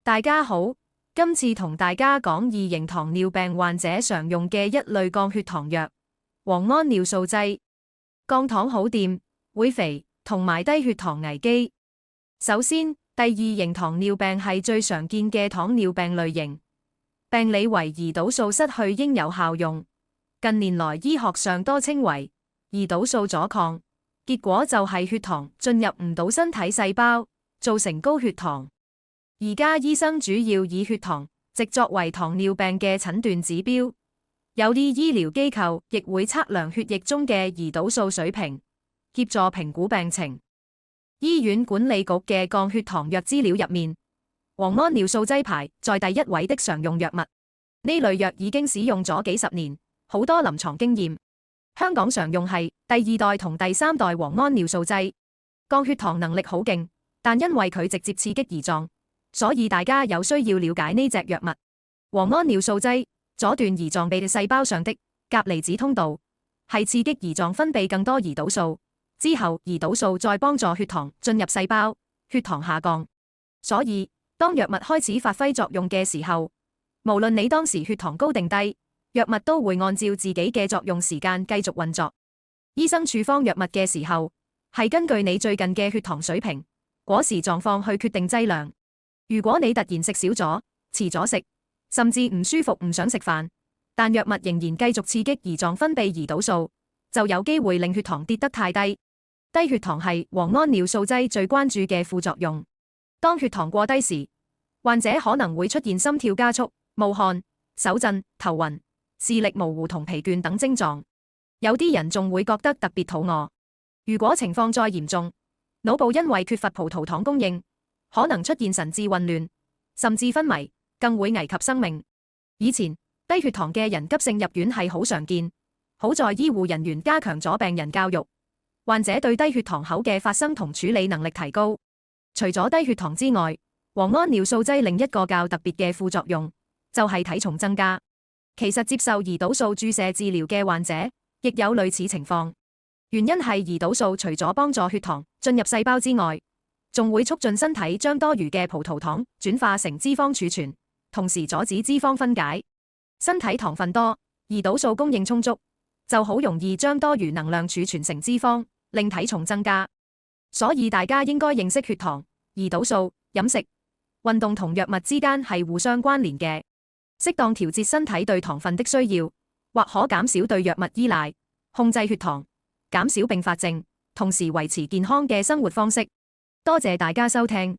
大家好，今次同大家講二型糖尿病患者常用嘅一類降血糖藥——磺胺尿素劑。降糖好掂，會肥，同埋低血糖危機。首先，第二型糖尿病係最常見嘅糖尿病類型，病理為胰島素失去應有效用。近年來醫學上多稱為胰島素阻抗，結果就係血糖進入唔到身體細胞，造成高血糖。而家醫生主要以血糖值作為糖尿病嘅診斷指標，有啲醫療機構亦會測量血液中嘅胰島素水平，協助評估病情。醫院管理局嘅降血糖藥資料入面，磺胺尿素劑排在第一位的常用藥物。呢類藥已經使用咗幾十年，好多臨床經驗。香港常用係第二代同第三代磺胺尿素劑，降血糖能力好勁，但因為佢直接刺激胰臟，所以大家有需要了解呢隻藥物。磺胺尿素劑阻斷胰臟壁細胞上的鉀離子通道，係刺激胰臟分泌更多胰島素，之後胰島素再幫助血糖進入細胞，血糖下降。所以當藥物開始發揮作用嘅時候，無論你當時血糖高定低，藥物都會按照自己嘅作用時間繼續運作。醫生處方藥物嘅時候，係根據你最近嘅血糖水平、嗰時狀況去決定劑量。如果你突然食少咗、遲咗食，甚至唔舒服唔想食飯，但藥物仍然繼續刺激胰臟分泌胰島素，就有機會令血糖跌得太低。低血糖係磺胺尿素劑最關注嘅副作用。當血糖過低時，患者可能會出現心跳加速、冒汗、手震、頭暈、視力模糊同疲倦等症狀。有啲人仲會覺得特別肚餓。如果情況再嚴重，腦部因為缺乏葡萄糖供應，可能出現神志混亂，甚至昏迷，更會危及生命。以前低血糖嘅人急性入院係好常見，好在醫護人員加強咗病人教育，患者對低血糖後嘅發生同處理能力提高。除咗低血糖之外，磺胺尿素劑另一個較特別嘅副作用就係體重增加。其實接受胰島素注射治療嘅患者亦有類似情況，原因係胰島素除咗幫助血糖進入細胞之外，仲會促進身體將多餘嘅葡萄糖轉化成脂肪儲存，同時阻止脂肪分解。身體糖分多，胰島素供應充足，就好容易將多餘能量儲存成脂肪，令體重增加。所以大家應該認識血糖、胰島素、飲食、運動同藥物之間係互相關聯嘅，適當調節身體對糖分的需要，或可減少對藥物依賴，控制血糖，減少併發症，同時維持健康嘅生活方式。多謝大家收聽。